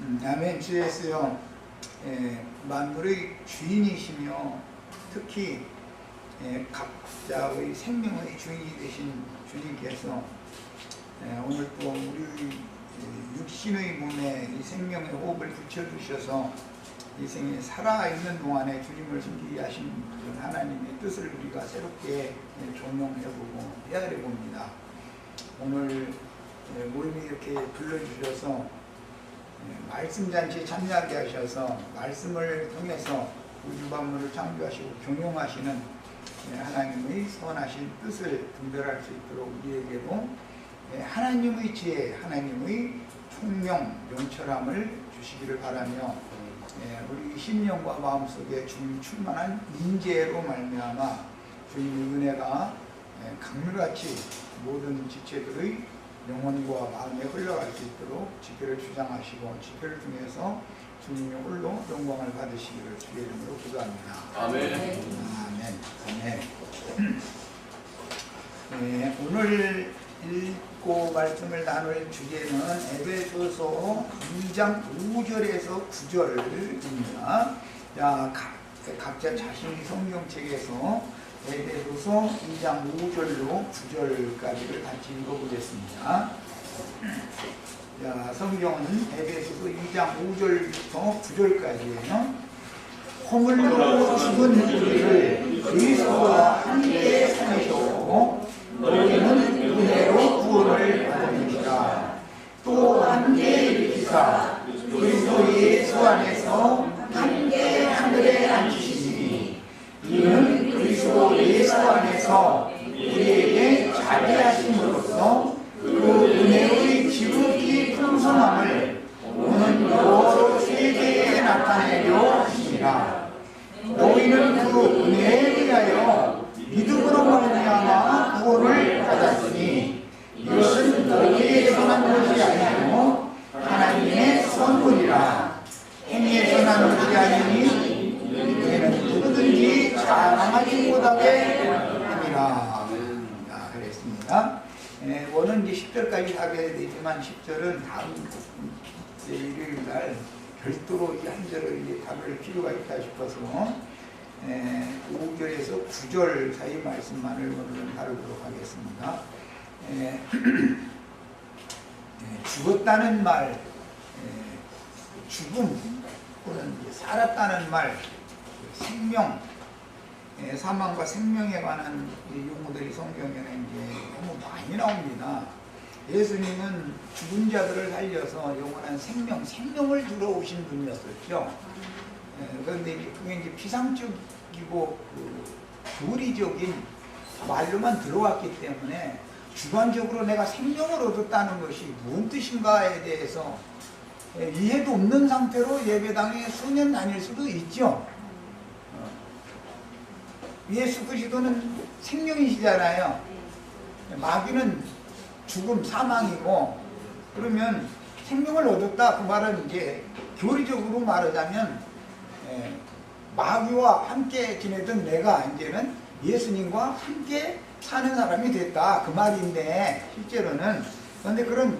아멘. 주 예수여, 만물의 주인이시며 특히 각자의 생명의 주인이 되신 주님께서 오늘 또 우리 육신의 몸에 이 생명의 호흡을 붙여주셔서 이 생에 살아있는 동안에 주님을 섬기게 하신 하나님의 뜻을 우리가 새롭게 종용해보고 헤아려 봅니다. 오늘 모임에 이렇게 불러주셔서 말씀잔치에 참여하게 하셔서 말씀을 통해서 우주 만물을 창조하시고 경영하시는 하나님의 선하신 뜻을 분별할 수 있도록 우리에게도 하나님의 지혜, 하나님의 총명, 명철함을 주시기를 바라며 우리 심령과 마음속에 주님 충만한 인재로 말미암아 주님의 은혜가 강물같이 모든 지체들의 영혼과 마음에 흘러갈 수 있도록 지표를 주장하시고 지표를 통해서 주님의 홀로 영광을 받으시기를 주의 이름으로 기도합니다. 아멘. 아멘. 아멘. 오늘 읽고 말씀을 나눌 주제는 에베소서 2장 5절에서 9절입니다. 자, 각자 자신의 성경책에서 에베소서 2장 5절로 9절까지를 같이 읽어보겠습니다. 자, 성경은 에베소서 2장 5절부터 9절까지예요. 허물로 죽은 우리를 그리스도와 함께 살리셨고 너희는 은혜로 구원을 받으니라. 또 함께 일으키사 그리스도 예수 안에서 함께 하늘에 앉히시니 이는 그리스도 예수 안에서 우리에게 자비하심으로써 그 은혜의 지극히 풍성함을 오는 여러 세계에 나타내려 하시니라. 너희는 그 은혜에 의하여 믿음으로 말미암아 구원을 받았으니 이것은 너희에게서 난 것이 아니고 하나님의 선물이라. 행위에서 난 것이 아니니 너희는 누구든지 자랑하지 못하게 함이라. 그랬습니다. 오늘 이제 10절까지 하게 되지만 10절은 다음 일요일날 별도로 이 한 절을 이제 다룰 필요가 있다 싶어서 5절에서 9절 사이 말씀만을 오늘은 다루도록 하겠습니다. 죽었다는 말, 죽음 또는 살았다는 말, 생명, 사망과 생명에 관한 용어들이 성경에는 이제 너무 많이 나옵니다. 예수님은 죽은 자들을 살려서 영원한 생명을 주러 오신 분이었었죠. 그런데 그게 이제 피상적이고 교리적인 말로만 들어왔기 때문에 주관적으로 내가 생명을 얻었다는 것이 무슨 뜻인가에 대해서 이해도 없는 상태로 예배당에 수년 다닐 수도 있죠. 예수 그리스도는 생명이시잖아요. 마귀는 죽음, 사망이고, 그러면 생명을 얻었다. 그 말은 이제 교리적으로 말하자면 마귀와 함께 지내던 내가 이제는 예수님과 함께 사는 사람이 됐다. 그 말인데 실제로는 그런데 그런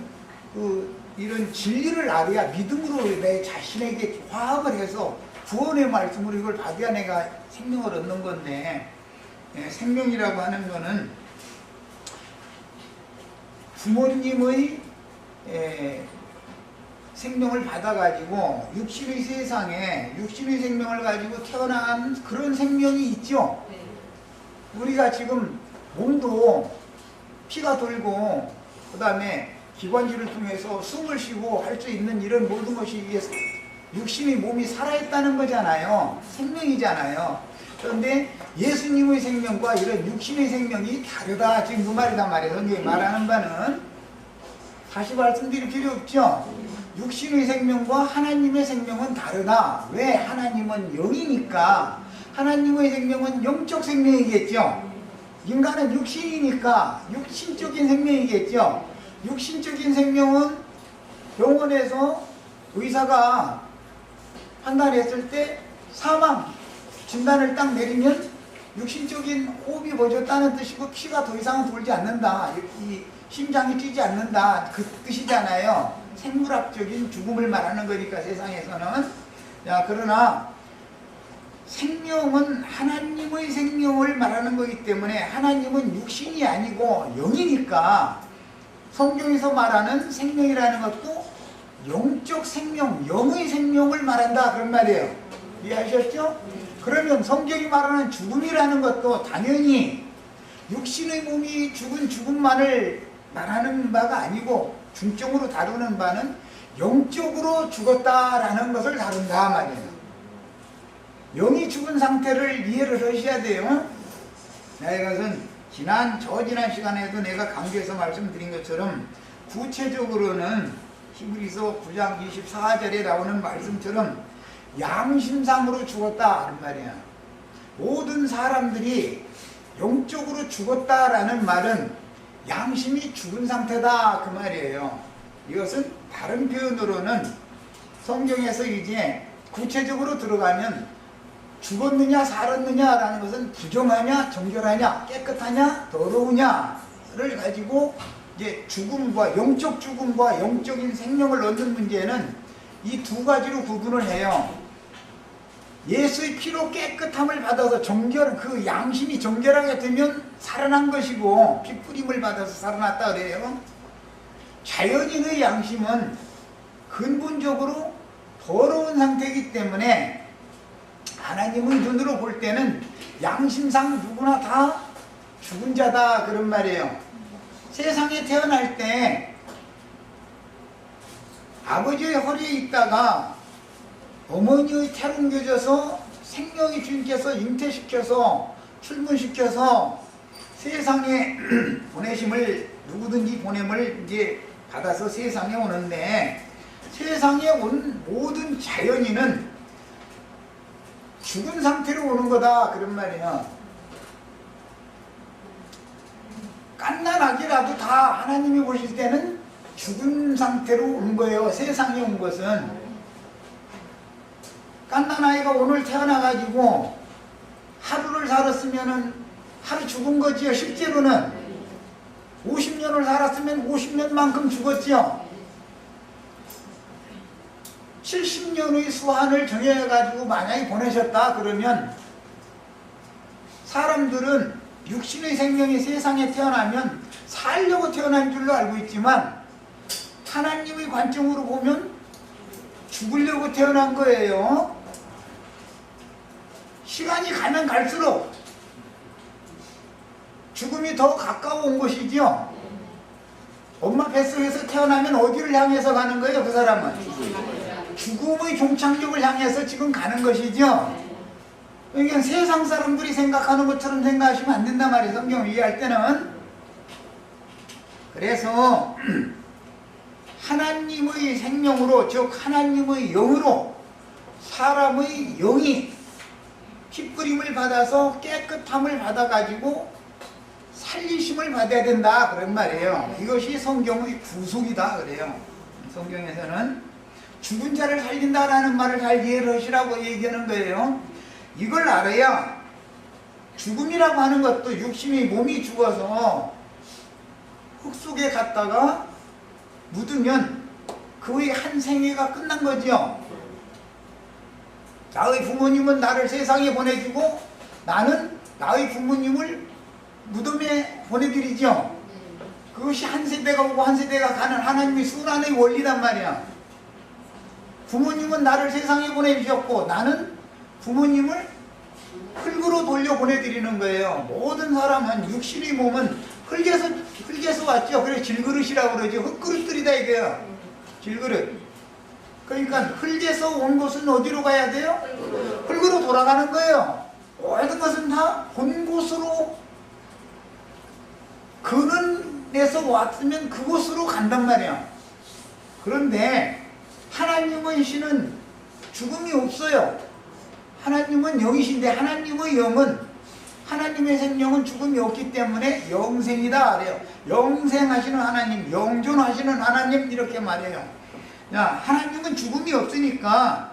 이런 진리를 알아야 믿음으로 내 자신에게 화합을 해서 구원의 말씀으로 이걸 받아야 내가 생명을 얻는 건데 생명이라고 하는 거는 부모님의 생명을 받아가지고 육신의 세상에 육신의 생명을 가지고 태어난 그런 생명이 있죠. 우리가 지금 몸도 피가 돌고 그 다음에 기관지를 통해서 숨을 쉬고 할 수 있는 이런 모든 것이 육신의 몸이 살아있다는 거잖아요. 생명이잖아요. 그런데 예수님의 생명과 이런 육신의 생명이 다르다. 지금 그 말이란 말이에요. 성경이 말하는 바는 다시 말씀드릴 필요 없죠. 육신의 생명과 하나님의 생명은 다르다. 왜? 하나님은 영이니까 하나님의 생명은 영적 생명이겠죠. 인간은 육신이니까 육신적인 생명이겠죠. 육신적인 생명은 병원에서 의사가 판단했을 때 사망 진단을 딱 내리면 육신적인 호흡이 멎었다는 뜻이고 피가 더 이상은 돌지 않는다. 이 심장이 뛰지 않는다. 그 뜻이잖아요. 생물학적인 죽음을 말하는 거니까 세상에서는. 자, 그러나 생명은 하나님의 생명을 말하는 거기 때문에 하나님은 육신이 아니고 영이니까 성경에서 말하는 생명이라는 것도 영적 생명, 영의 생명을 말한다 그런 말이에요. 이해하셨죠? 그러면 성경이 말하는 죽음이라는 것도 당연히 육신의 몸이 죽은 죽음만을 말하는 바가 아니고 중점으로 다루는 바는 영적으로 죽었다라는 것을 다룬다 말이에요. 영이 죽은 상태를 이해를 하셔야 돼요. 이것은 저지난 시간에도 내가 강조해서 말씀드린 것처럼 구체적으로는 히브리서 9장 24절에 나오는 말씀처럼 양심상으로 죽었다 하는 말이야. 모든 사람들이 영적으로 죽었다라는 말은 양심이 죽은 상태다 그 말이에요. 이것은 다른 표현으로는 성경에서 이제 구체적으로 들어가면 죽었느냐 살았느냐라는 것은 부정하냐 정결하냐 깨끗하냐 더러우냐를 가지고 이제 죽음과 영적 죽음과 영적인 생명을 얻는 문제는 이 두 가지로 구분을 해요. 예수의 피로 깨끗함을 받아서 그 양심이 정결하게 되면 살아난 것이고 피 뿌림을 받아서 살아났다 그래요. 자연인의 양심은 근본적으로 더러운 상태이기 때문에 하나님의 눈으로 볼 때는 양심상 누구나 다 죽은 자다 그런 말이에요. 세상에 태어날 때 아버지의 허리에 있다가 어머니의 태를 옮겨져서 생명의 주님께서 잉태시켜서 출문시켜서 세상에 보내심을 누구든지 보냄을 이제 받아서 세상에 오는데 세상에 온 모든 자연인은 죽은 상태로 오는 거다 그런 말이에요. 갓난아기라도 다 하나님이 보실 때는 죽은 상태로 온 거예요. 세상에 온 것은. 갓난아이가 오늘 태어나가지고 하루를 살았으면 하루 죽은 거지요. 실제로는 50년을 살았으면 50년만큼 죽었지요. 70년의 수한을 정해가지고 만약에 보내셨다 그러면 사람들은 육신의 생명이 세상에 태어나면 살려고 태어난 줄로 알고 있지만 하나님의 관점으로 보면 죽으려고 태어난 거예요. 시간이 가면 갈수록 죽음이 더 가까워 온 것이죠. 엄마 뱃속에서 태어나면 어디를 향해서 가는 거예요? 그 사람은 죽음의 종착역을 향해서 지금 가는 것이죠. 그러니까 세상 사람들이 생각하는 것처럼 생각하시면 안 된단 말이에요. 성경을 이해할 때는. 그래서 하나님의 생명으로, 즉 하나님의 영으로 사람의 영이 피뿌림을 받아서 깨끗함을 받아가지고 살리심을 받아야 된다 그런 말이에요. 이것이 성경의 구속이다 그래요. 성경에서는 죽은 자를 살린다라는 말을 잘 이해를 하시라고 얘기하는 거예요. 이걸 알아야 죽음이라고 하는 것도 육신이 몸이 죽어서 흙 속에 갔다가 묻으면 그의 한 생애가 끝난 거죠. 나의 부모님은 나를 세상에 보내주고 나는 나의 부모님을 무덤에 보내드리죠. 그것이 한 세대가 오고 한 세대가 가는 하나님의 순환의 원리란 말이야. 부모님은 나를 세상에 보내주셨고 나는 부모님을 흙으로 돌려보내드리는 거예요. 모든 사람은 육신의 몸은 흙에서 왔죠. 그래서 질그릇이라고 그러죠. 흙그릇들이다 이거예요. 질그릇. 그러니까 흙에서 온 것은 어디로 가야 돼요? 흙으로 돌아가는 거예요. 모든 것은 다 본 곳으로 근원에서 왔으면 그곳으로 간단 말이야. 그런데 하나님의 신은 죽음이 없어요. 하나님은 영이신데 하나님의 영은 하나님의 생명은 죽음이 없기 때문에 영생이다 그래요. 영생하시는 하나님, 영존하시는 하나님 이렇게 말해요. 야, 하나님은 죽음이 없으니까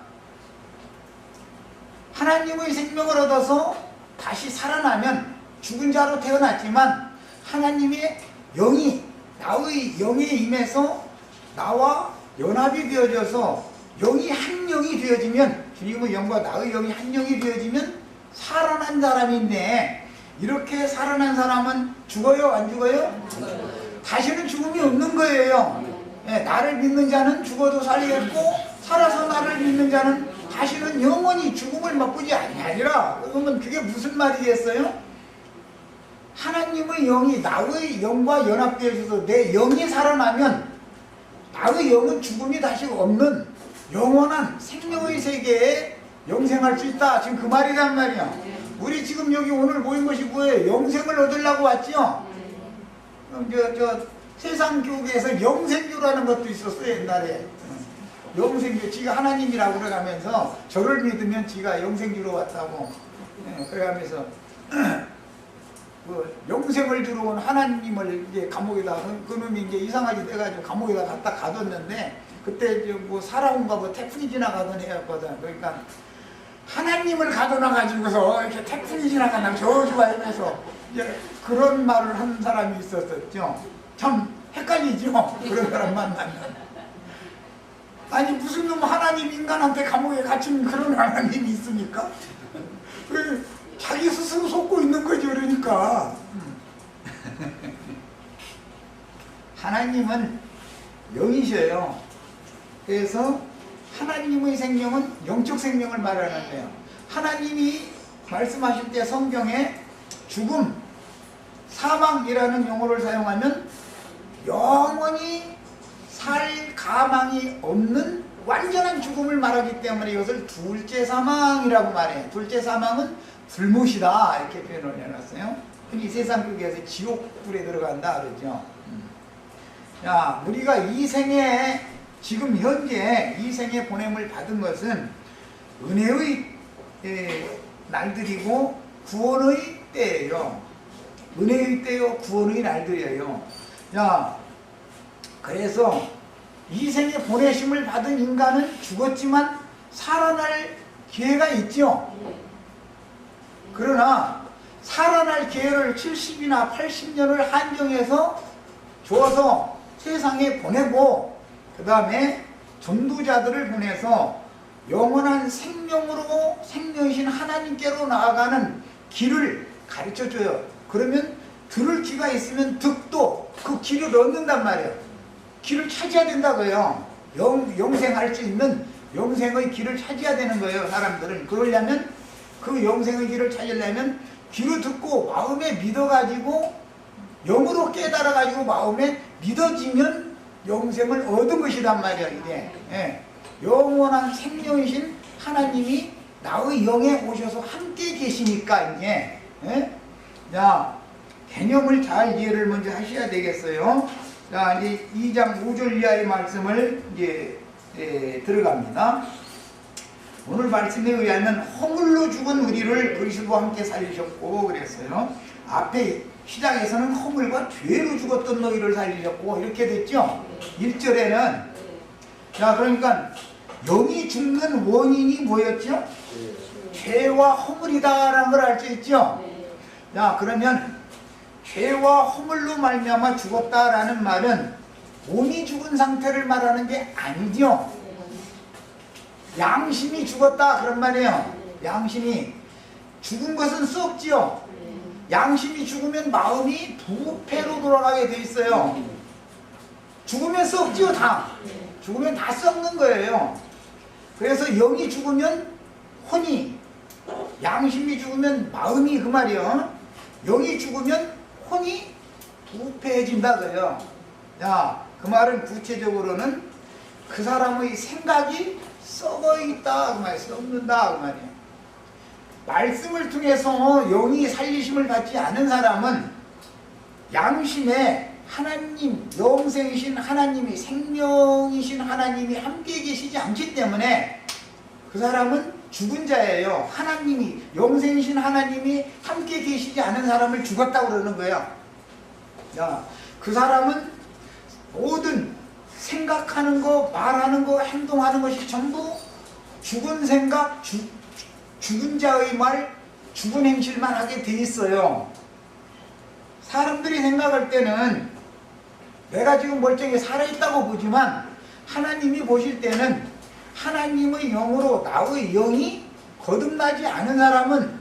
하나님의 생명을 얻어서 다시 살아나면 죽은 자로 태어났지만 하나님의 영이 나의 영에 임해서 나와 연합이 되어져서 영이 한 영이 되어지면, 주님의 영과 나의 영이 한 영이 되어지면 살아난 사람인데, 이렇게 살아난 사람은 죽어요? 안 죽어요? 다시는 죽음이 없는 거예요. 예, 나를 믿는 자는 죽어도 살리겠고, 살아서 나를 믿는 자는 다시는 영원히 죽음을 맛보지 아니하리라. 그러면 그게 무슨 말이겠어요? 하나님의 영이 나의 영과 연합되어 있어서 내 영이 살아나면 나의 영은 죽음이 다시 없는 영원한 생명의 세계에 영생할 수 있다. 지금 그 말이란 말이야. 우리 지금 여기 오늘 모인 것이 뭐예요? 영생을 얻으려고 왔죠? 세상 교계에서 영생교라는 것도 있었어요, 옛날에. 영생교, 지가 하나님이라고 그래가면서 저를 믿으면 지가 영생주로 왔다고. 그래가면서 그 영생을 주러 온 하나님을 이제 감옥에다, 그놈이 이제 이상하게 돼가지고 감옥에다 갖다 가뒀는데, 그때 뭐 살아온가 뭐 태풍이 지나가던 해였거든. 그러니까 하나님을 가둬놔가지고서 이렇게 태풍이 지나간다고 저주하면서 그런 말을 한 사람이 있었었죠. 참 헷갈리죠? 그런 사람 만나면. 아니 무슨 놈 하나님 인간한테 감옥에 갇힌 그런 하나님이 있습니까? 자기 스스로 속고 있는 거죠. 그러니까 하나님은 영이셔요. 그래서 하나님의 생명은 영적 생명을 말하는데요. 하나님이 말씀하실 때 성경에 죽음, 사망이라는 용어를 사용하면 영원히 살 가망이 없는 완전한 죽음을 말하기 때문에 이것을 둘째 사망이라고 말해요. 둘째 사망은 불못이다 이렇게 표현을 해놨어요. 흔히 세상 교계에서 지옥불에 들어간다 그러죠. 자, 우리가 이 생에 지금 현재 이 생에 보냄을 받은 것은 은혜의 날들이고 구원의 때예요. 은혜의 때요, 구원의 날들이에요. 자, 그래서 이 생에 보내심을 받은 인간은 죽었지만 살아날 기회가 있죠. 그러나 살아날 기회를 70이나 80년을 한정해서 줘서 세상에 보내고, 그 다음에 전도자들을 보내서 영원한 생명으로 생명이신 하나님께로 나아가는 길을 가르쳐줘요. 그러면 들을 귀가 있으면 듣도 그 길을 얻는단 말이에요. 길을 찾아야 된다고요. 영생할 수 있는 영생의 길을 찾아야 되는 거예요. 사람들은. 그러려면, 그 영생의 길을 찾으려면 귀로 듣고 마음에 믿어가지고 영으로 깨달아가지고 마음에 믿어지면 영생을 얻은 것이란 말이야. 이게 영원한 생명이신 하나님이 나의 영에 오셔서 함께 계시니까 이제 자, 개념을 잘 이해를 먼저 하셔야 되겠어요. 자, 이제 2장 5절 이하의 말씀을 이제 들어갑니다. 오늘 말씀에 의하면 허물로 죽은 우리를 그리스도와 함께 살리셨고 그랬어요. 앞에 시작에서는 허물과 죄로 죽었던 너희를 살리셨고 이렇게 됐죠. 1절에는 자, 그러니까 영이 죽는 원인이 뭐였죠? 죄와 허물이다라는 걸 알 수 있죠. 자, 그러면 죄와 허물로 말미암아 죽었다라는 말은 몸이 죽은 상태를 말하는 게 아니죠. 양심이 죽었다 그런 말이에요. 양심이 죽은 것은 썩지요. 양심이 죽으면 마음이 부패로 돌아가게 돼 있어요. 죽으면 썩지요. 다 죽으면 다 썩는 거예요. 그래서 영이 죽으면 혼이, 양심이 죽으면 마음이, 그 말이요. 영이 죽으면 혼이 부패해진다고요. 자, 그 말은 구체적으로는 그 사람의 생각이 썩어 있다 그 말이에요. 썩는다 그 말이에요. 말씀을 통해서 영이 살리심을 받지 않은 사람은 양심에 하나님, 영생이신 하나님이, 생명이신 하나님이 함께 계시지 않기 때문에 그 사람은 죽은 자예요. 하나님이, 영생이신 하나님이 함께 계시지 않은 사람을 죽었다고 그러는 거예요. 야, 그 사람은 모든 생각하는 거, 말하는 거, 행동하는 것이 전부 죽은 생각, 죽은 자의 말, 죽은 행실만 하게 돼 있어요. 사람들이 생각할 때는 내가 지금 멀쩡히 살아있다고 보지만 하나님이 보실 때는 하나님의 영으로 나의 영이 거듭나지 않은 사람은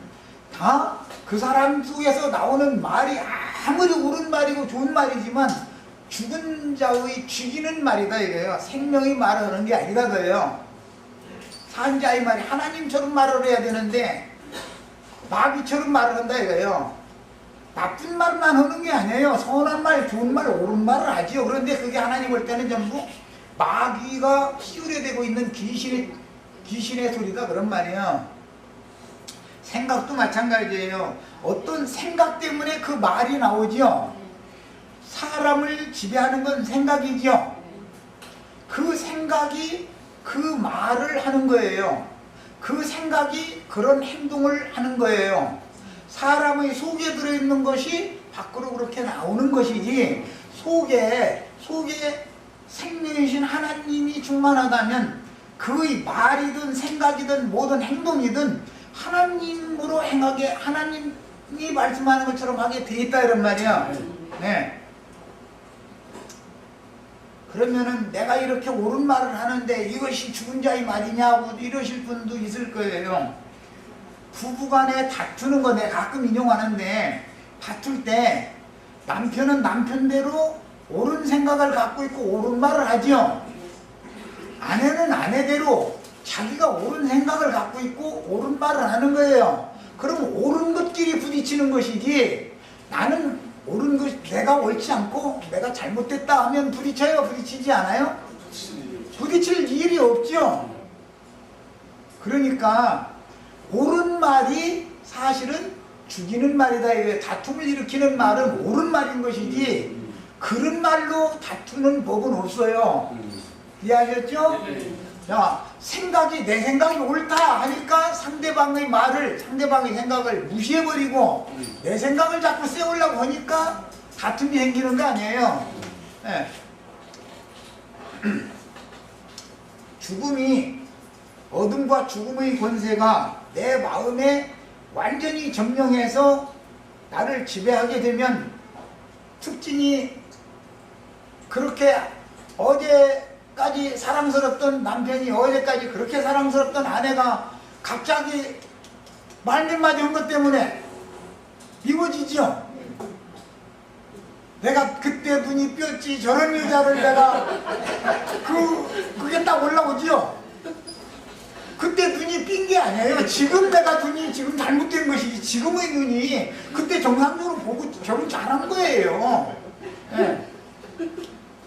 다 그 사람 속에서 나오는 말이 아무리 옳은 말이고 좋은 말이지만 죽은 자의 죽이는 말이다 이거예요. 생명의 말을 하는 게 아니다 그래요. 산 자의 말이 하나님처럼 말을 해야 되는데 마귀처럼 말을 한다 이거예요. 나쁜 말만 하는 게 아니에요. 선한 말, 좋은 말, 옳은 말을 하지요. 그런데 그게 하나님 볼 때는 전부 마귀가 키우려되고 있는 귀신의 소리다 그런 말이에요. 생각도 마찬가지예요. 어떤 생각 때문에 그 말이 나오지요. 사람을 지배하는 건 생각이지요. 그 생각이 그 말을 하는 거예요. 그 생각이 그런 행동을 하는 거예요. 사람의 속에 들어있는 것이 밖으로 그렇게 나오는 것이지 속에 생명이신 하나님이 충만하다면 그의 말이든 생각이든 모든 행동이든 하나님으로 행하게 하나님이 말씀하는 것처럼 하게 돼 있다 이런 말이야. 네. 그러면은 내가 이렇게 옳은 말을 하는데 이것이 죽은 자의 말이냐고 이러실 분도 있을 거예요. 부부간에 다투는 거 내가 가끔 인용하는데 다툴 때 남편은 남편대로 옳은 생각을 갖고 있고 옳은 말을 하죠. 아내는 아내대로 자기가 옳은 생각을 갖고 있고 옳은 말을 하는 거예요. 그럼 옳은 것끼리 부딪히는 것이지 나는 옳은 것 내가 옳지 않고 내가 잘못됐다 하면 부딪혀요? 부딪히지 않아요? 부딪힐 일이 없죠. 그러니까 옳은 말이 사실은 죽이는 말이다. 이게 다툼을 일으키는 말은 옳은 말인 것이지 그런 말로 다투는 법은 없어요. 이해하셨죠? 자, 내 생각이 옳다 하니까 상대방의 말을, 상대방의 생각을 무시해버리고 내 생각을 자꾸 세우려고 하니까 다툼이 생기는 거 아니에요. 네. 죽음이, 어둠과 죽음의 권세가 내 마음에 완전히 점령해서 나를 지배하게 되면 특징이 그렇게 어제까지 사랑스럽던 남편이 어제까지 그렇게 사랑스럽던 아내가 갑자기 말 몇 마디 한 것 때문에 미워지죠. 내가 그때 눈이 뼈지 저런 여자를 내가 그게 딱 올라오죠. 그때 눈이 삔 게 아니에요. 지금 내가 눈이 지금 잘못된 것이지 지금의 눈이 그때 정상적으로 보고 결혼 잘한 거예요. 네.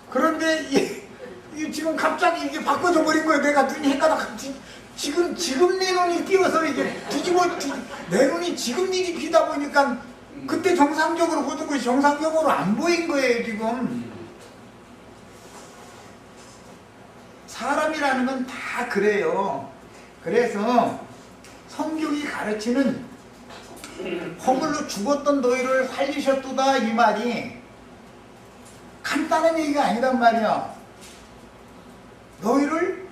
그런데 지금 갑자기 이게 바꿔져 버린 거예요. 내가 눈이 헷갈려. 지금 내 눈이 띄어서 이게 내 눈이 지금 일이 비다 보니까 그때 정상적으로 보던 것이 정상적으로 안 보인 거예요. 지금 사람이라는 건 다 그래요. 그래서 성경이 가르치는 허물로 죽었던 너희를 살리셨도다 이 말이 간단한 얘기가 아니란 말이야. 너희를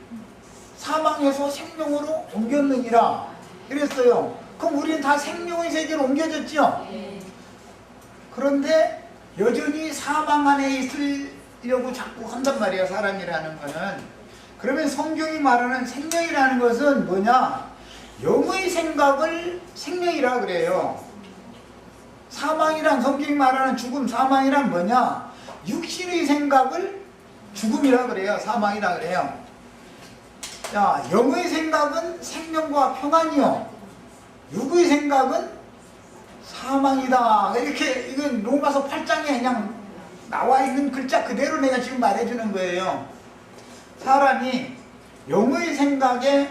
사망에서 생명으로 옮겼느니라 그랬어요. 그럼 우리는 다 생명의 세계로 옮겨졌죠. 그런데 여전히 사망 안에 있으려고 자꾸 한단 말이야 사람이라는 거는. 그러면 성경이 말하는 생명이라는 것은 뭐냐? 영의 생각을 생명이라 그래요. 사망이란 성경이 말하는 죽음, 사망이란 뭐냐? 육신의 생각을 죽음이라 그래요. 사망이라 그래요. 자, 영의 생각은 생명과 평안이요. 육의 생각은 사망이다. 이렇게 이건 로마서 8장에 그냥 나와 있는 글자 그대로 내가 지금 말해주는 거예요. 사람이 영의 생각에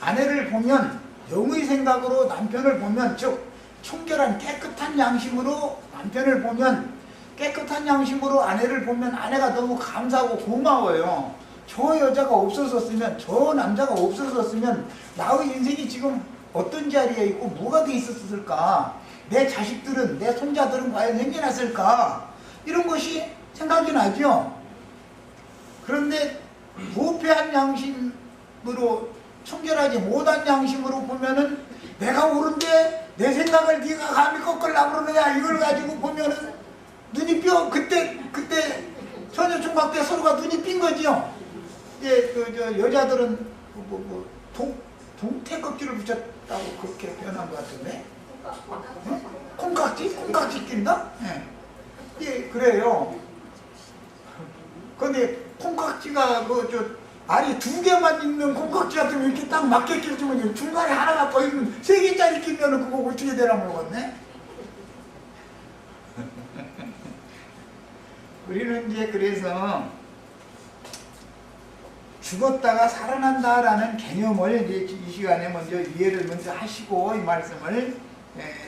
아내를 보면 영의 생각으로 남편을 보면 즉 청결한 깨끗한 양심으로 남편을 보면 깨끗한 양심으로 아내를 보면 아내가 너무 감사하고 고마워요. 저 여자가 없었으면 저 남자가 없었으면 나의 인생이 지금 어떤 자리에 있고 뭐가 돼 있었을까? 내 자식들은 내 손자들은 과연 생겨났을까? 이런 것이 생각이 나죠. 그런데 부패한 양심으로 청결하지 못한 양심으로 보면은 내가 옳은데 내 생각을 네가 감히 꺾으려고 그러느냐 이걸 가지고 보면은 눈이 뼈 그때 처녀총각 때 서로가 눈이 삔 거지요. 이제 저 여자들은 동태 껍질을 붙였다고 그렇게 표현한 것 같은데. 네? 콩깍지 낀다? 예. 예, 그래요. 근데 콩깍지가 알이 2개만 있는 콩깍지 같으면 이렇게 딱 맞게 끼주면 중간에 하나가 더 있는 3개짜리 끼면은 그거 어떻게 되나 모르겠네. 우리는 이제 그래서 죽었다가 살아난다라는 개념을 이제 이 시간에 먼저 이해를 먼저 하시고 이 말씀을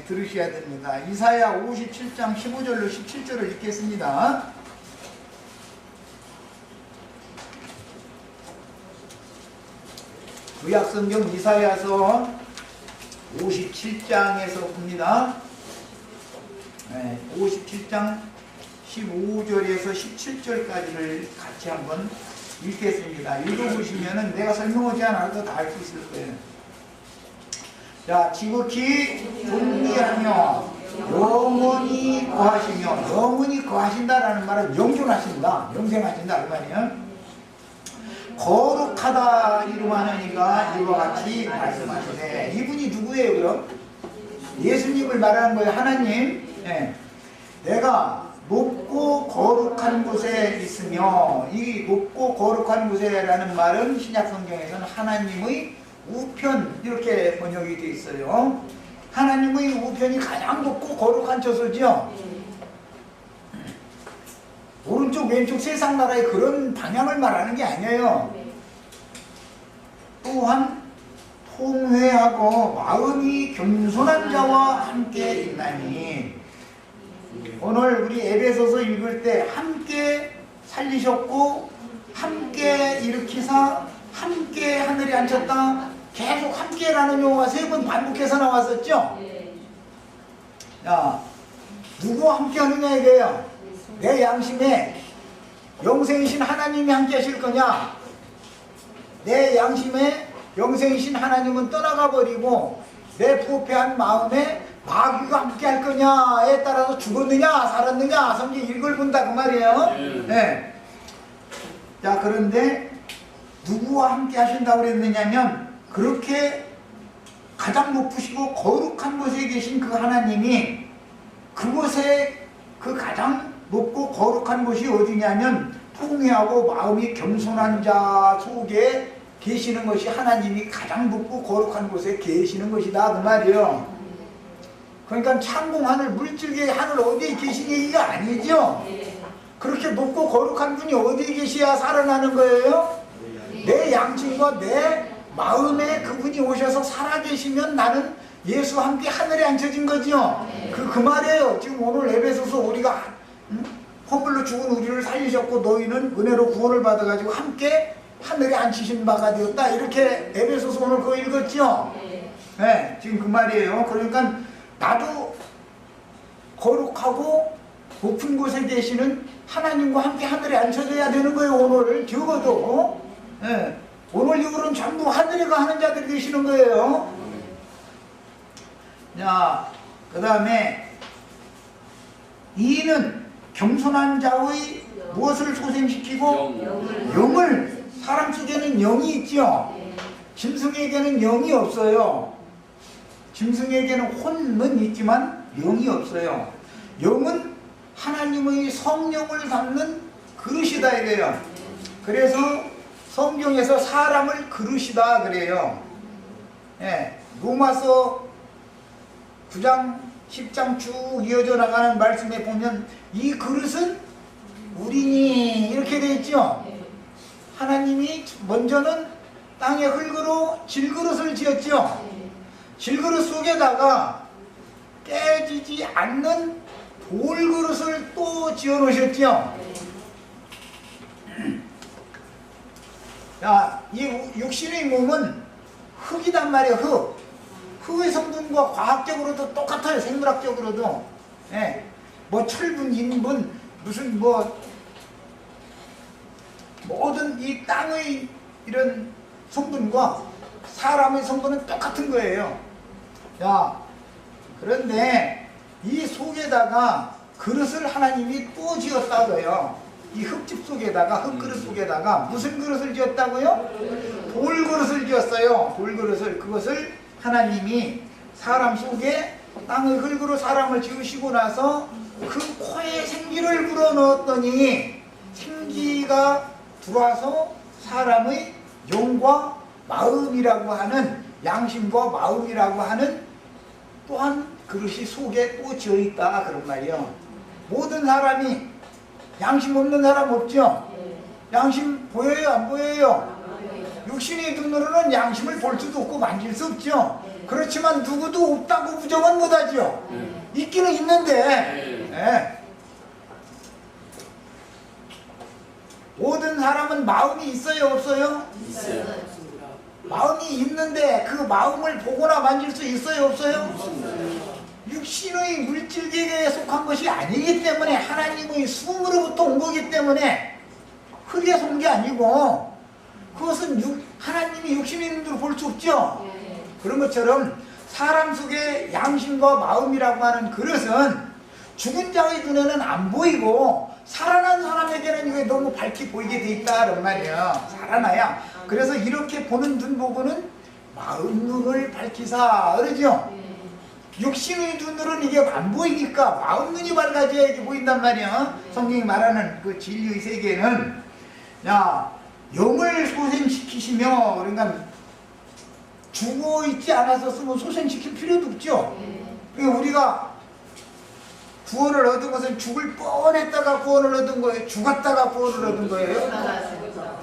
들으셔야 됩니다. 이사야 57장 15절로 17절을 읽겠습니다. 구약성경 이사야서 57장에서 봅니다. 57장 15절에서 17절까지를 같이 한번 읽겠습니다. 읽어보시면은 내가 설명하지 않아도 다 알 수 있을 거예요. 자, 지극히 존귀하며 영원히 거하시며, 영원히 거하신다라는 말은 영존하신다, 영생하신다 그 말이에요. 거룩하다 이름하는 이가 이와 같이 말씀하시네. 이분이 누구예요 그럼? 예수님을 말하는 거예요. 하나님. 네. 내가 높고 거룩한 곳에 있으며, 이 높고 거룩한 곳에라는 말은 신약성경에서는 하나님의 우편 이렇게 번역이 되어 있어요. 하나님의 우편이 가장 높고 거룩한 처소죠. 오른쪽 왼쪽 세상 나라의 그런 방향을 말하는 게 아니에요. 또한 통회하고 마음이 겸손한 자와 함께 있나니, 오늘 우리 에베소서 읽을 때 함께 살리셨고 함께 일으키사 함께 하늘에 앉혔다, 계속 함께라는 용어가 3번 반복해서 나왔었죠. 야, 누구와 함께 하느냐 이래요. 내 양심에 영생이신 하나님이 함께 하실 거냐, 내 양심에 영생이신 하나님은 떠나가 버리고 내 부패한 마음에 마귀가 함께 할 거냐에 따라서 죽었느냐 살았느냐 성경 이걸 본다 그 말이에요. 네. 자, 그런데 누구와 함께 하신다고 그랬느냐면, 그렇게 가장 높으시고 거룩한 곳에 계신 그 하나님이, 그곳에 그 가장 높고 거룩한 곳이 어디냐면 통회하고 마음이 겸손한 자 속에 계시는 것이, 하나님이 가장 높고 거룩한 곳에 계시는 것이다 그 말이에요. 그러니까 창공 하늘, 물질계의 하늘 어디에 계신 얘기가 아니죠. 그렇게 높고 거룩한 분이 어디에 계셔야 살아나는 거예요? 내 양심과 내 마음에 그분이 오셔서 살아계시면 나는 예수와 함께 하늘에 앉혀진 거죠. 그 말이에요. 지금 오늘 에베소서 우리가 허물로 죽은 우리를 살리셨고 너희는 은혜로 구원을 받아가지고 함께 하늘에 앉히신 바가 되었다, 이렇게 에베소서 오늘 그거 읽었죠. 네, 지금 그 말이에요. 그러니까 나도 거룩하고 높은 곳에 계시는 하나님과 함께 하늘에 앉혀져야 되는 거예요. 오늘 적어도. 네. 오늘 이후로는 전부 하늘에 가는 자들이 되시는 거예요. 자, 그 다음에 이는 겸손한 자의 무엇을 소생시키고? 영을. 사람 속에는 영이 있죠. 짐승에게는 영이 없어요. 짐승에게는 혼은 있지만 영이 없어요. 영은 하나님의 성령을 담는 그릇이다 이래요. 그래서 성경에서 사람을 그릇이다 그래요. 예, 로마서 9장 10장 쭉 이어져 나가는 말씀에 보면 이 그릇은 우리니 이렇게 되어 있죠. 하나님이 먼저는 땅의 흙으로 질그릇을 지었죠. 질그릇 속에다가 깨지지 않는 돌그릇을 또 지어 놓으셨죠. 자, 이 육신의 몸은 흙이단 말이에요. 흙의 성분과 과학적으로도 똑같아요. 생물학적으로도. 예. 뭐 철분, 인분, 무슨 모든 이 땅의 이런 성분과 사람의 성분은 똑같은 거예요. 자, 그런데 이 속에다가 그릇을 하나님이 또 지었다고요. 이 흙집 속에다가 흙그릇 속에다가 무슨 그릇을 지었다고요? 돌그릇을 지었어요. 돌그릇을. 그것을 하나님이 사람 속에 땅의 흙으로 사람을 지으시고 나서 그 코에 생기를 불어넣었더니 생기가 들어와서 사람의 영과 마음이라고 하는, 양심과 마음이라고 하는 또한 그릇이 속에 또 지어있다 그런 말이에요. 모든 사람이 양심 없는 사람 없죠? 양심 보여요 안 보여요? 육신의 눈으로는 양심을 볼 수도 없고 만질 수 없죠? 그렇지만 누구도 없다고 부정은 못하죠? 있기는 있는데 모든 사람은 마음이 있어요 없어요? 있어요. 마음이 있는데 그 마음을 보거나 만질 수 있어요 없어요? 육신의 물질계에 속한 것이 아니기 때문에, 하나님의 숨으로부터 온 거기 때문에 흙에서 온 게 아니고, 그것은 하나님이 육신의 눈으로 볼 수 없죠. 그런 것처럼 사람 속에 양심과 마음이라고 하는 그릇은 죽은 자의 눈에는 안 보이고 살아난 사람에게는 이게 너무 밝게 보이게 돼 있다 그런 말이에요. 살아나야. 그래서 이렇게 보는 눈 보고는 마음 눈을 밝히사 그러죠. 육신의 눈으로는 이게 안 보이니까 마음 눈이 밝아져야 이게 보인단 말이야. 성경이 말하는 그 진리의 세계는, 야, 영을 소생시키시며, 그러니까 죽어 있지 않았었으면 소생시킬 필요도 없죠. 그러니까 우리가 구원을 얻은 것은 죽을 뻔했다가 구원을 얻은 거예요? 죽었다가 구원을 얻은 거예요?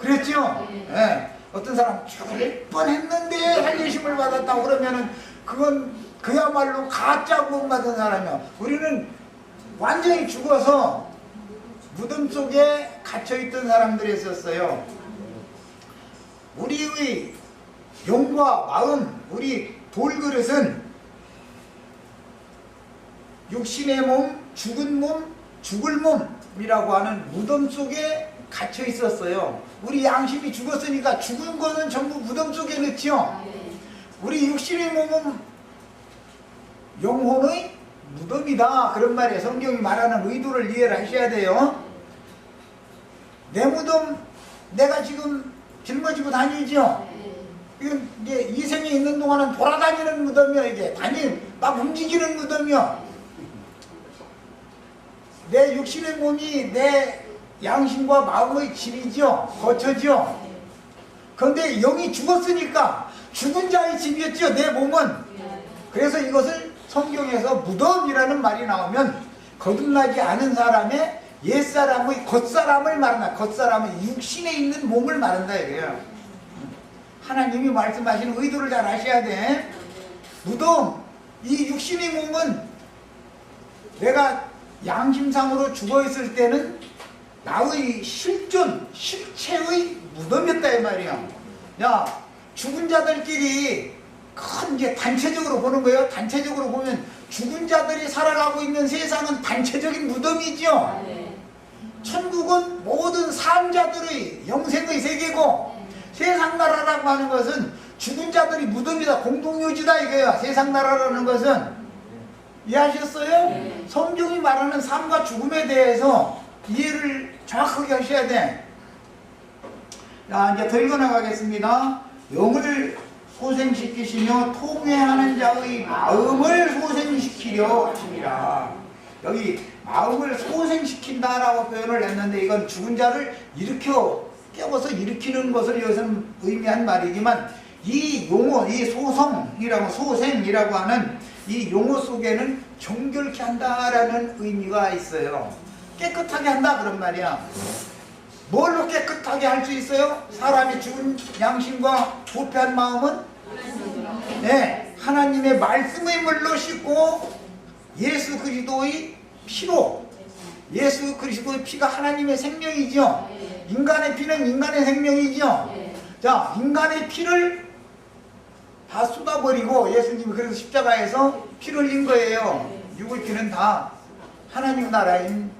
그랬죠? 네. 어떤 사람 죽을 뻔했는데 살리심을 받았다고 그러면은 그건 그야말로 가짜 구원 받은 사람이야. 우리는 완전히 죽어서 무덤 속에 갇혀있던 사람들이 있었어요. 우리의 영과 마음, 우리 돌그릇은 육신의 몸, 죽은 몸, 죽을 몸이라고 하는 무덤 속에 갇혀 있었어요. 우리 양심이 죽었으니까 죽은 거는 전부 무덤 속에 넣죠. 우리 육신의 몸은 영혼의 무덤이다 그런 말이에요. 성경이 말하는 의도를 이해를 하셔야 돼요. 내 무덤, 내가 지금 짊어지고 다니죠. 이건 이제 이 생에 있는 동안은 돌아다니는 무덤이야. 이게 막 움직이는 무덤이야. 내 육신의 몸이 내 양심과 마음의 집이죠. 거처죠. 그런데 영이 죽었으니까 죽은 자의 집이었죠. 내 몸은. 그래서 이것을 성경에서 무덤이라는 말이 나오면 거듭나지 않은 사람의 옛사람의 겉사람을 말한다. 겉사람의 육신에 있는 몸을 말한다 이래요. 하나님이 말씀하시는 의도를 잘 아셔야 돼. 무덤, 이 육신의 몸은 내가 양심상으로 죽어있을 때는 나의 실존, 실체의 무덤이었다 이 말이야. 야, 죽은 자들끼리 큰 이제 단체적으로 보는 거예요. 단체적으로 보면 죽은 자들이 살아가고 있는 세상은 단체적인 무덤이죠. 천국은 모든 삶자들의 영생의 세계고, 세상 나라라고 하는 것은 죽은 자들이 무덤이다, 공동묘지다 이거예요. 세상 나라라는 것은. 이해하셨어요? 성경이 말하는 삶과 죽음에 대해서 이해를 정확하게 하셔야 돼. 자, 이제 더 읽어나가겠습니다. 영을 소생시키시며 통회하는 자의 마음을 소생시키려 하십니다. 여기 마음을 소생시킨다라고 표현을 했는데, 이건 죽은 자를 깨워서 일으키는 것을 여기서는 의미한 말이지만, 이 용어, 이 소생이라고 하는 이 용어 속에는 정결케 한다라는 의미가 있어요. 깨끗하게 한다 그런 말이야. 뭘로 깨끗하게 할 수 있어요? 사람이 죽은 양심과 부패한 마음은 네, 하나님의 말씀의 물로 씻고 예수 그리스도의 피로, 예수 그리스도의 피가 하나님의 생명이죠. 인간의 피는 인간의 생명이죠. 자, 인간의 피를 다 쏟아버리고 예수님이 그래서 십자가에서 피를 흘린 거예요. 육의 피는 다 하나님 나라인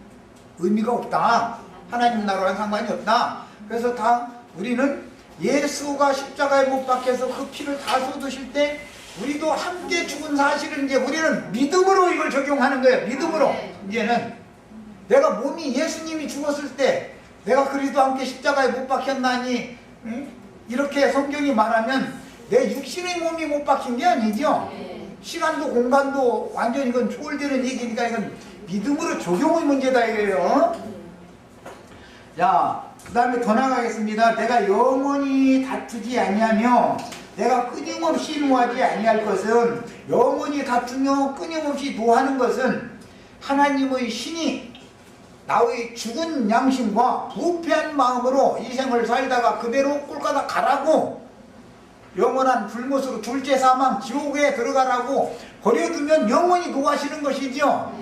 의미가 없다. 하나님 나라와는 상관이 없다. 그래서 다 우리는 예수가 십자가에 못 박혀서 그 피를 다 쏟으실 때 우리도 함께 죽은 사실을 이제 우리는 믿음으로 이걸 적용하는 거예요. 믿음으로. 이제는 내가 몸이 예수님이 죽었을 때 내가 그리스도와 함께 십자가에 못 박혔나니, 응? 이렇게 성경이 말하면 내 육신의 몸이 못 박힌 게 아니죠. 시간도 공간도 완전 이건 초월되는 얘기니까 이건 믿음으로 적용의 문제다 이거예요. 자, 그 다음에 더 나가겠습니다. 내가 영원히 다투지 아니하며 내가 끊임없이 노하지 아니할 것은, 영원히 다투며 끊임없이 노하는 것은 하나님의 신이 나의 죽은 양심과 부패한 마음으로 이 생을 살다가 그대로 꼴까닥 가라고, 영원한 불못으로 둘째 사망 지옥에 들어가라고 버려두면 영원히 노하시는 것이죠.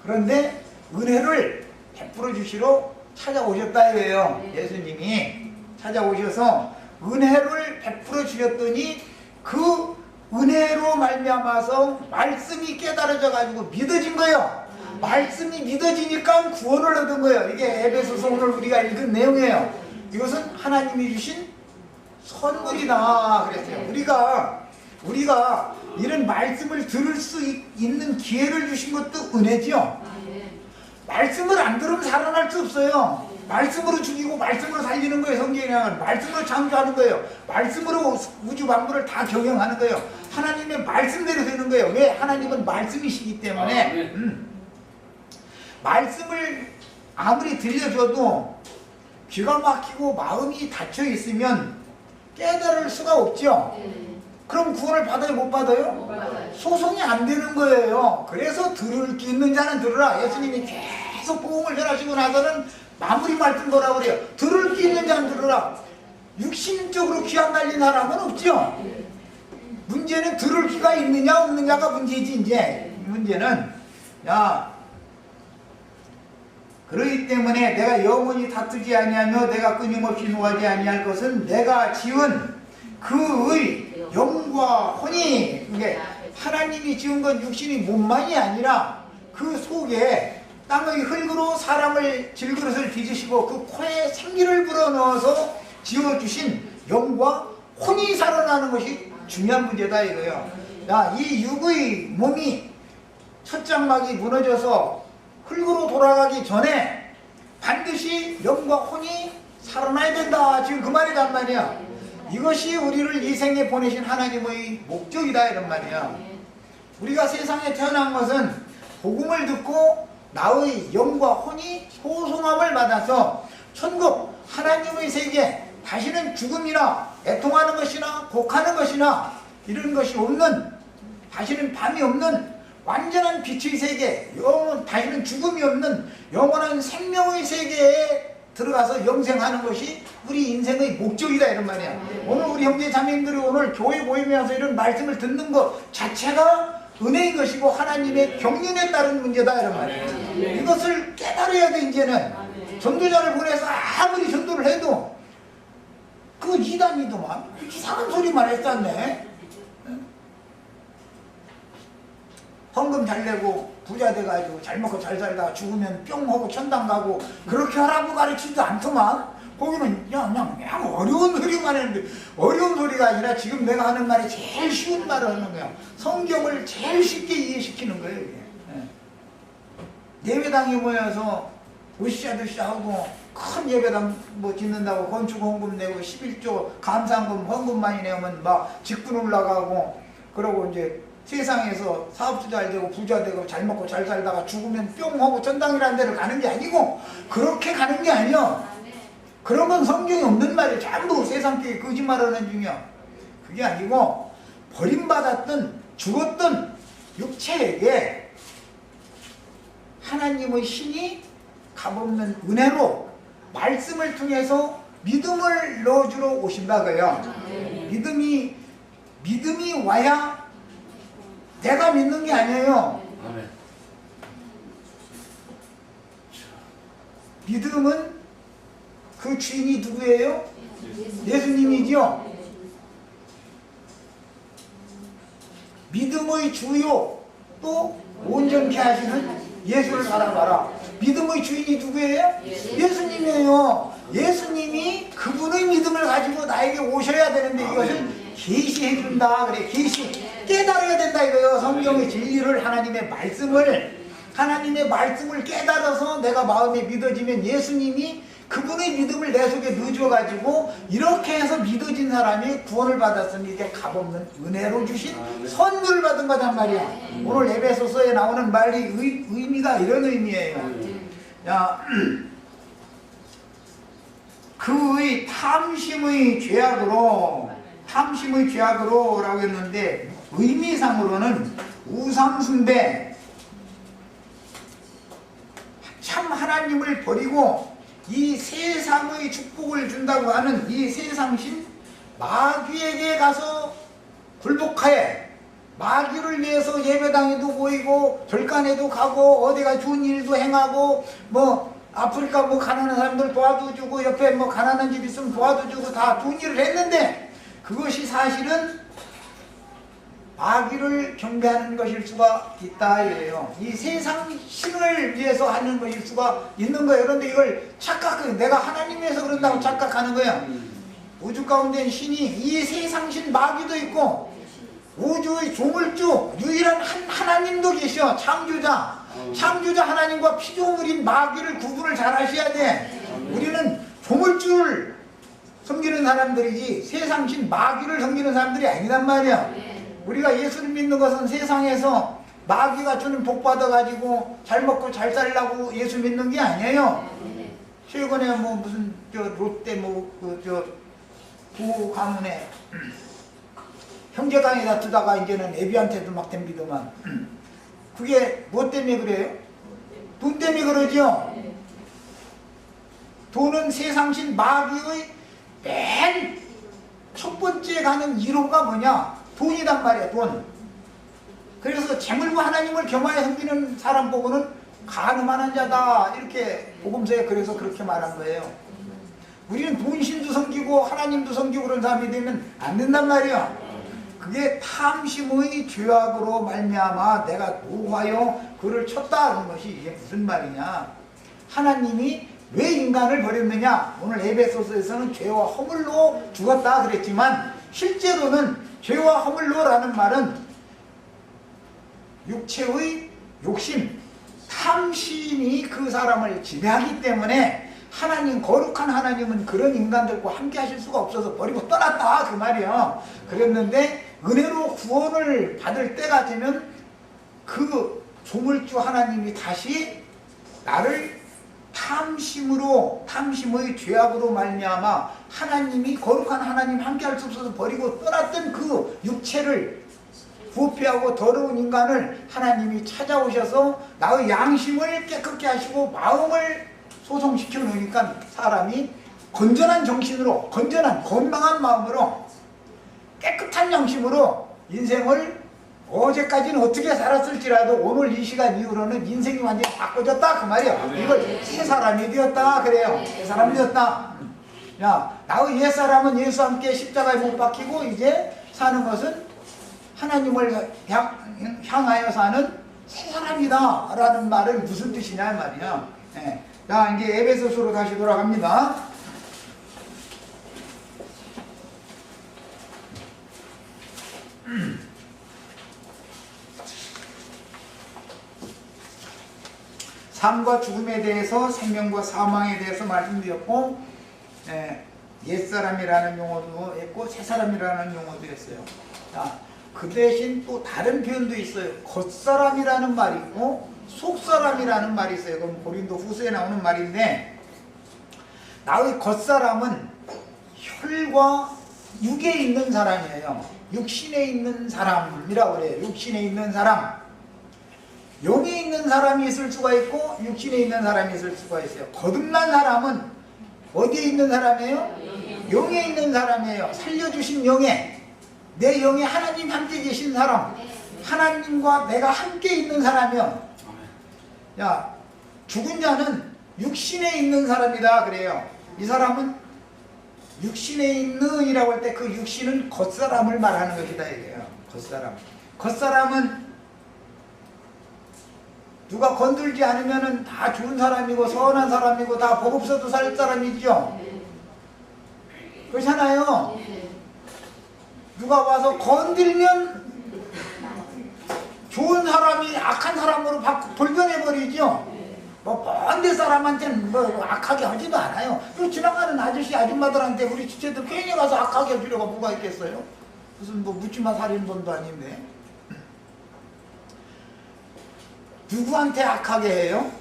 그런데 은혜를 베풀어 주시러 찾아오셨다 이거예요. 예수님이 찾아오셔서 은혜를 베풀어 주셨더니 그 은혜로 말미암아서 말씀이 깨달아져 가지고 믿어진 거예요. 말씀이 믿어지니까 구원을 얻은 거예요. 이게 에베소서 오늘 우리가 읽은 내용이에요. 이것은 하나님이 주신 선물이다 그랬어요. 우리가 이런 말씀을 들을 수 있는 기회를 주신 것도 은혜죠. 말씀을 안 들으면 살아날 수 없어요. 말씀으로 죽이고 말씀으로 살리는 거예요. 성경에는 말씀으로 창조하는 거예요. 말씀으로 우주 만물을 다 경영하는 거예요. 하나님의 말씀대로 되는 거예요. 왜? 하나님은 말씀이시기 때문에. 말씀을 아무리 들려줘도 귀가 막히고 마음이 닫혀 있으면 깨달을 수가 없죠. 그럼 구원을 받아요? 못 받아요? 못 받아요. 소송이 안 되는 거예요. 그래서 들을 게 있는 자는 들으라. 예수님이 계속 복음을 전하시고 나서는 마무리 말씀 뭐라 그래요? 들을 게 있는 자는 들으라. 육신적으로 귀 안 달린 사람은 없죠. 문제는 들을 귀가 있느냐 없느냐가 문제지. 이제 문제는, 야, 그러기 때문에 내가 영원히 다투지 아니하며 내가 끊임없이 노하지 아니할 것은 내가 지은 그의 영과 혼이, 이게 하나님이 지은 건 육신이 몸만이 아니라 그 속에 땅의 흙으로 사람을 질그릇을 뒤지시고 그 코에 생기를 불어넣어서 지어주신 영과 혼이 살아나는 것이 중요한 문제다 이거예요. 야, 이 육의 몸이 첫 장막이 무너져서 흙으로 돌아가기 전에 반드시 영과 혼이 살아나야 된다. 지금 그 말이란 말이야. 이것이 우리를 이 생에 보내신 하나님의 목적이다 이런 말이야. 우리가 세상에 태어난 것은 복음을 듣고 나의 영과 혼이 소송함을 받아서 천국 하나님의 세계, 다시는 죽음이나 애통하는 것이나 곡하는 것이나 이런 것이 없는, 다시는 밤이 없는 완전한 빛의 세계, 다시는 죽음이 없는 영원한 생명의 세계에 들어가서 영생하는 것이 우리 인생의 목적이다 이런 말이야. 오늘 우리 형제 자매님들이 오늘 교회 모임에 와서 이런 말씀을 듣는 것 자체가 은혜인 것이고 하나님의 경륜에 따른 문제다 이런 말이야. 이것을 깨달아야 돼. 이제는 전도자를 보내서 아무리 전도를 해도 그 이단이더만 이상한 소리만 했었네. 헌금 잘 내고 부자 돼가지고 잘 먹고 잘 살다가 죽으면 뿅 하고 천당 가고 그렇게 하라고 가르치지도 않더만. 거기는 그냥 어려운 소리만 했는데, 어려운 소리가 아니라 지금 내가 하는 말이 제일 쉬운 말을 하는 거야. 성경을 제일 쉽게 이해시키는 거예요 이게. 예배당에 모여서 으쌰으쌰 하고 큰 예배당 뭐 짓는다고 건축 헌금 내고 11조 감사헌금 헌금 많이 내면 막 직분 올라가고, 그러고 이제 세상에서 사업도 잘 되고 부자 되고 잘 먹고 잘 살다가 죽으면 뿅 하고 천당이라는 데를 가는 게 아니고, 그렇게 가는 게 아니야. 그런 건 성경에 없는 말이에요. 전부 세상끼리 거짓말하는 중이야. 그게 아니고 버림받았던 죽었던 육체에게 하나님의 신이 값없는 은혜로 말씀을 통해서 믿음을 넣어주러 오신다고요. 믿음이 와야 내가 믿는 게 아니에요. 믿음은 그 주인이 누구예요? 예수님이죠. 믿음의 주요 또 온전케 하시는 예수를 바라봐라. 믿음의 주인이 누구예요? 예수님이에요. 예수님이 그분의 믿음을 가지고 나에게 오셔야 되는데 이것을 계시해 준다. 그래, 계시 깨달아야 된다 이거예요. 성경의 진리를, 하나님의 말씀을 하나님의 말씀을 깨달아서 내가 마음에 믿어지면 예수님이 그분의 믿음을 내 속에 넣어줘가지고 이렇게 해서 믿어진 사람이 구원을 받았으니 이게 값없는 은혜로 주신 선물을 받은 거단 말이야. 오늘 에베소서에 나오는 말이 의미가 이런 의미예요. 야, 그의 탐심의 죄악으로 라고 했는데 의미상으로는 우상숭배, 참 하나님을 버리고 이 세상의 축복을 준다고 하는 이 세상신 마귀에게 가서 굴복하여 마귀를 위해서 예배당에도 모이고 절간에도 가고 어디가 좋은 일도 행하고 뭐 아프리카 뭐 가난한 사람들 도와도 주고 옆에 뭐 가난한 집 있으면 도와도 주고 다 좋은 일을 했는데 그것이 사실은 마귀를 경배하는 것일 수가 있다 이래요. 이 세상 신을 위해서 하는 것일 수가 있는 거예요. 그런데 이걸 내가 하나님 위해서 그런다고 착각하는 거예요. 우주 가운데 신이 이 세상 신 마귀도 있고 우주의 조물주 유일한 하나님도 계셔. 창조자 하나님과 피조물인 마귀를 구분을 잘 하셔야 돼. 우리는 조물주를 섬기는 사람들이지 세상신 마귀를 섬기는 사람들이 아니란 말이야. 우리가 예수를 믿는 것은 세상에서 마귀가 주는 복 받아가지고 잘 먹고 잘 살라고 예수 믿는 게 아니에요. 최근에 뭐 무슨 롯데 부 가문에 형제간에 다투다가 이제는 애비한테도 막 덤비더만 그게 뭐 때문에 그래요? 돈 때문에 그러죠. 돈은 세상신 마귀의 맨 첫 번째 가는 1호가 뭐냐? 돈이단 말이야. 돈. 그래서 재물과 하나님을 겸하여 섬기는 사람 보고는 가늠한 자다 이렇게 복음서에 그래서 그렇게 말한 거예요. 우리는 돈신도 섬기고 하나님도 섬기고 그런 사람이 되면 안 된단 말이야. 그게 탐심의 죄악으로 말미암아 내가 노하여 그를 쳤다 하는 것이 이게 무슨 말이냐. 하나님이 왜 인간을 버렸느냐. 오늘 에베소서에서는 죄와 허물로 죽었다 그랬지만 실제로는 죄와 허물로라는 말은 육체의 욕심, 탐심이 그 사람을 지배하기 때문에 하나님, 거룩한 하나님은 그런 인간들과 함께 하실 수가 없어서 버리고 떠났다 그 말이야. 그랬는데 은혜로 구원을 받을 때가 되면 그 조물주 하나님이 다시 나를 탐심의 죄악으로 말미암아 하나님이 거룩한 하나님 함께 할 수 없어서 버리고 떠났던 그 육체를 부패하고 더러운 인간을 하나님이 찾아오셔서 나의 양심을 깨끗게 하시고 마음을 소송시켜 놓으니까 사람이 건전한 정신으로 건강한 마음으로 깨끗한 양심으로 인생을 어제까지는 어떻게 살았을지라도 오늘 이 시간 이후로는 인생이 완전히 바꿔졌다 그 말이야. 이걸 새 사람이 되었다 그래요. 새 사람이 되었다. 야, 나의 옛사람은 예수와 함께 십자가에 못 박히고 이제 사는 것은 하나님을 향하여 사는 새 사람이다 라는 말은 무슨 뜻이냐 말이야. 네. 자, 이제 에베소서로 다시 돌아갑니다. 삶과 죽음에 대해서 생명과 사망에 대해서 말씀드렸고 옛사람이라는 용어도 했고 새사람이라는 용어도 했어요. 자, 그 대신 또 다른 표현도 있어요. 겉사람이라는 말이 있고 속사람이라는 말이 있어요. 그럼 고린도 후서에 나오는 말인데 나의 겉사람은 혈과 육에 있는 사람이에요. 육신에 있는 사람이라고 그래요. 육신에 있는 사람. 영에 있는 사람이 있을 수가 있고 육신에 있는 사람이 있을 수가 있어요. 거듭난 사람은 어디에 있는 사람이에요? 영에 있는 사람이에요. 살려주신 영에, 내 영에 하나님 함께 계신 사람, 하나님과 내가 함께 있는 사람이요. 야, 죽은 자는 육신에 있는 사람이다 그래요. 이 사람은 육신에 있는 이라고 할 때 그 육신은 겉사람을 말하는 것이다 이게요. 겉사람은 누가 건들지 않으면 다 좋은 사람이고 선한 사람이고 다 복 없어도 살 사람이죠. 그렇잖아요. 누가 와서 건들면 좋은 사람이 악한 사람으로 돌변해버리죠. 뭐 먼데 사람한테는 뭐 악하게 하지도 않아요. 그 지나가는 아저씨 아줌마들한테 우리 지체들 괜히 가서 악하게 할 필요가 뭐가 있겠어요? 무슨 뭐 묻지마 살인범도 아닌데. 누구한테 악하게 해요?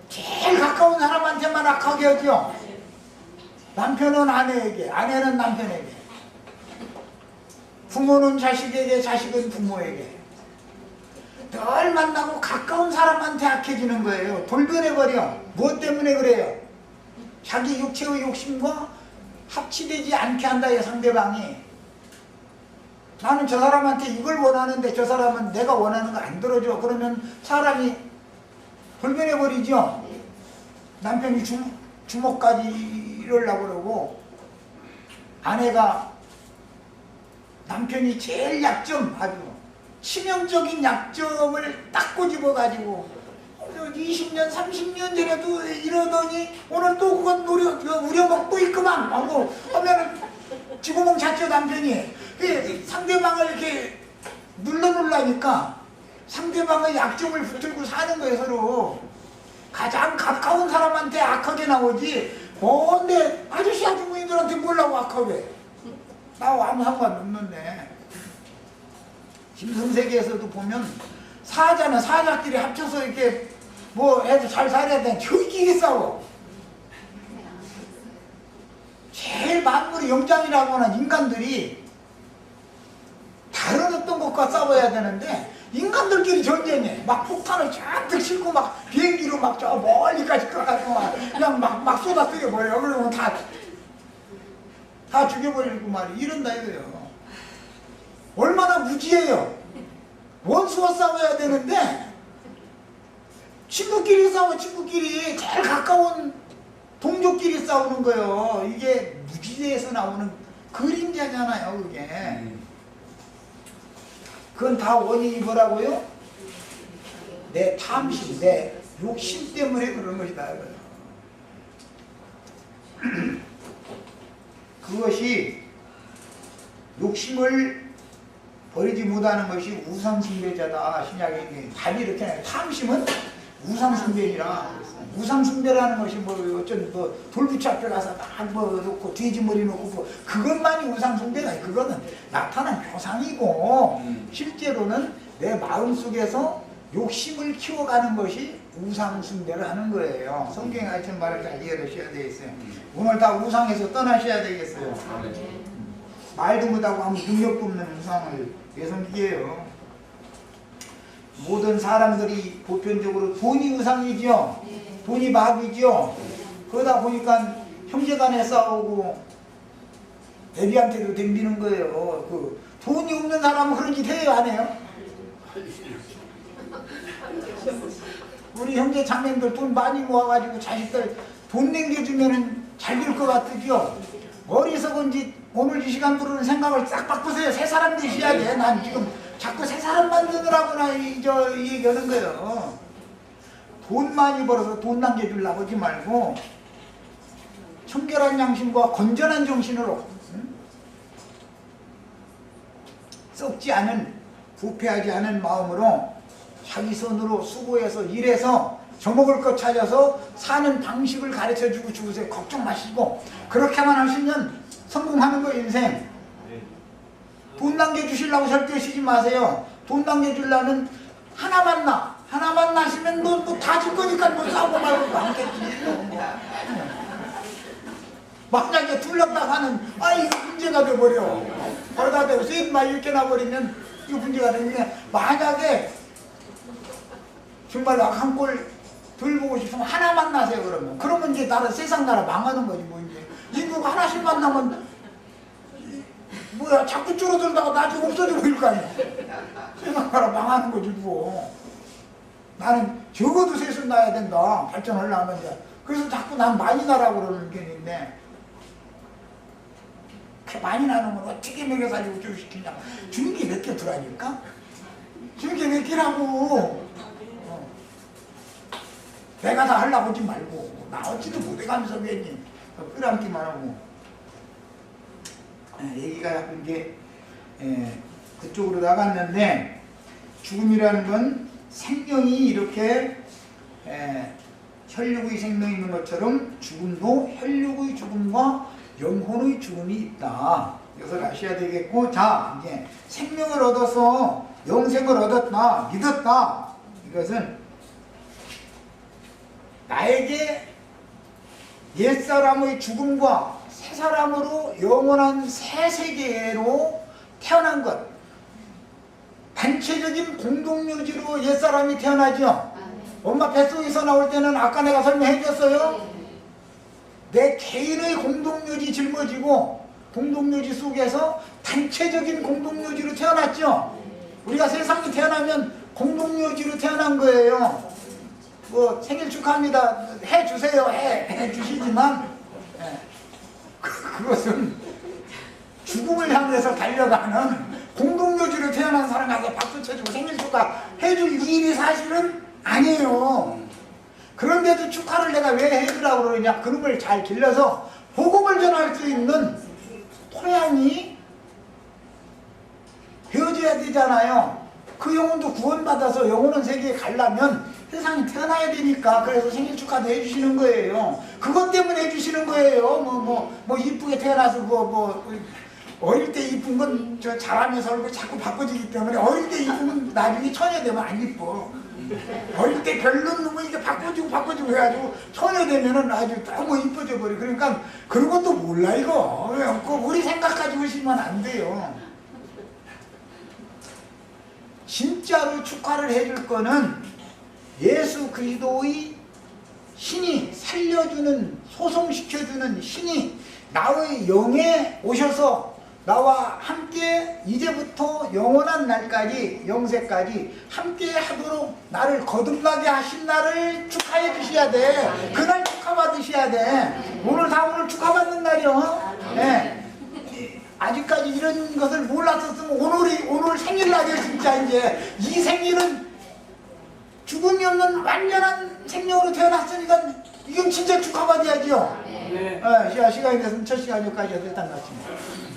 제일 가까운 사람한테만 악하게 하죠. 남편은 아내에게, 아내는 남편에게, 부모는 자식에게, 자식은 부모에게. 늘 만나고 가까운 사람한테 악해지는 거예요. 돌변해버려. 무엇 때문에 그래요? 자기 육체의 욕심과 합치되지 않게 한다, 상대방이. 나는 저 사람한테 이걸 원하는데 저 사람은 내가 원하는 거 안 들어줘. 그러면 사람이 돌변해버리죠. 남편이 주먹까지 이러려고 그러고, 아내가 남편이 제일 약점, 아주 치명적인 약점을 딱 꼬집어가지고 20년, 30년 전에도 이러더니 오늘 또 그건 우려먹고 있구만 하고 하면은 지구멍 찼죠, 남편이. 상대방을 이렇게 눌러놓으려니까 상대방의 약점을 붙들고 사는 거예요, 서로. 가장 가까운 사람한테 악하게 나오지, 뭔데 아저씨 아주머니들한테 뭐라고 악하게. 나하고 아무 상관없는데. 짐승세계에서도 보면 사자는 사자끼리 합쳐서 이렇게 뭐 해도 잘 살아야 되는데 저희끼리 싸워. 제일 만물의 영장이라고 하는 인간들이 다른 어떤 것과 싸워야 되는데 인간들끼리 전쟁해. 막 폭탄을 잔뜩 싣고 막 비행기로 막 저 멀리까지 가가지고 그냥 막 쏟아 쓰여버려요. 그러면 다 죽여버리고 말이야. 이런다 이거예요. 얼마나 무지해요. 원수와 싸워야 되는데 친구끼리 싸워. 친구끼리 제일 가까운 동족끼리 싸우는 거예요. 이게 무지에서 나오는 그림자잖아요, 그게. 그건 다 원인이 뭐라고요? 내 탐심, 내 욕심 때문에 그런 것이다. 그것이 욕심을 버리지 못하는 것이 우상숭배자다. 신약에 답이 이렇게 나요. 탐심은 우상숭배니라. 우상숭배라는 것이 뭐 어쩐 뭐 돌부치 앞에 가서 막 뭐 놓고 돼지머리 놓고 뭐 그것만이 우상숭배가. 그거는 나타난 표상이고 실제로는 내 마음속에서 욕심을 키워가는 것이 우상숭배를 하는 거예요. 성경에 같은 말을 잘 이해하셔야 되겠어요. 오늘 다 우상에서 떠나셔야 되겠어요. 말도 못하고 아무 능력도 없는 우상을 왜 섬기게요? 모든 사람들이 보편적으로 돈이 우상이죠. 돈이 마귀죠. 그러다 보니까 형제간에 싸우고 애비한테도 덤비는 거예요. 그 돈이 없는 사람은 그런 짓 해요, 안 해요? 우리 형제 자매들 돈 많이 모아가지고 자식들 돈 남겨주면은 잘 될 것 같으죠? 어리석은지 오늘 이 시간 들어오는 생각을 싹 바꾸세요. 새 사람 되셔야 돼. 난 지금 자꾸 새 사람 만드느라고나 이 얘기하는 거예요. 돈 많이 벌어서 돈 남겨주려고 하지 말고 청결한 양심과 건전한 정신으로 썩지 않은, 부패하지 않은 마음으로 자기 손으로 수고해서 일해서 저먹을 것 찾아서 사는 방식을 가르쳐주고 죽으세요. 걱정 마시고 그렇게만 하시면 성공하는 거예요, 인생. 돈 남겨주시려고 절대 쉬지 마세요. 돈 남겨주려면 하나만 나시면 뭐 다 줄 거니까 뭐 싸우고 말고 많겠지. 만약에 둘렀다가는 이거 문제가 돼버려. 그러다 대고 셋만 이렇게 나버리면 이거 문제가 되니까, 만약에 정말 한 꼴 덜 보고 싶으면 하나만 나세요. 그러면 이제 세상 나라 망하는 거지 뭐. 이제 인구가 하나씩 만나면 뭐야 자꾸 줄어들다가 나중에 없어져 버릴 거 아니야. 세상 나라 망하는 거지 뭐. 나는 적어도 셋은 나야 된다, 발전하려면. 그래서 자꾸 난 많이 나라고 그러는 게 있는데, 많이 나는 건 어떻게 먹여 살리고 교육시키냐. 주는 게 몇 개 들어가니까? 주는 게 몇 개라고. 내가 다 하려고 하지 말고 나 어찌도 못해가면서 괜히 끌어안기만 하고. 얘기가 이제 그쪽으로 나갔는데, 죽음이라는 건 생명이 이렇게 혈육의 생명이 있는 것처럼 죽음도 혈육의 죽음과 영혼의 죽음이 있다. 이것을 아셔야 되겠고, 자, 이제 생명을 얻어서 영생을 얻었다, 믿었다. 이것은 나에게 옛사람의 죽음과 새사람으로 영원한 새 세계로 태어난 것. 단체적인 공동묘지로 옛사람이 태어나죠. 엄마 뱃속에서 나올 때는 아까 내가 설명해 줬어요. 내 개인의 공동묘지 짊어지고 공동묘지 속에서 단체적인 공동묘지로 태어났죠. 우리가 세상에 태어나면 공동묘지로 태어난 거예요. 뭐 생일 축하합니다 해주세요 해주시지만 그것은 죽음을 향해서 달려가는 공동묘지로 태어난 사람 가서 박수 쳐주고 생일 축하 해줄 일이 사실은 아니에요. 그런데도 축하를 내가 왜 해주라고 그러냐, 그룹을 잘 길러서 복음을 전할 수 있는 토양이 되어줘야 되잖아요. 그 영혼도 구원받아서 영혼은 세계에 가려면 세상에 태어나야 되니까, 그래서 생일 축하도 해주시는 거예요. 그것 때문에 해주시는 거예요. 뭐 이쁘게 태어나서 어릴 때 이쁜 건 저 자라면서 얼굴 자꾸 바꿔지기 때문에, 어릴 때 이쁘면 나중에 처녀 되면 안 이뻐. 어릴 때 별론 놈은 이게 바꿔주고 해가지고 처녀 되면은 아주 너무 이뻐져 버려. 그러니까 그런 것도 몰라 이거. 우리 생각 가지고 오시면 안 돼요. 진짜로 축하를 해줄 거는 예수 그리스도의 신이 살려주는, 소송시켜주는 신이 나의 영에 오셔서 나와 함께 이제부터 영원한 날까지, 영세까지 함께 하도록 나를 거듭나게 하신 날을 축하해 주셔야 돼. 그날 축하받으셔야 돼. 오늘 축하받는 날이요. 네. 아직까지 이런 것을 몰랐었으면 오늘 생일날이에요. 진짜 이제 이 생일은 죽음이 없는 완전한 생명으로 태어났으니까 이건 진짜 축하받아야죠. 네. 시간이 됐으면 첫 시간 여기까지 일단 마칩니다.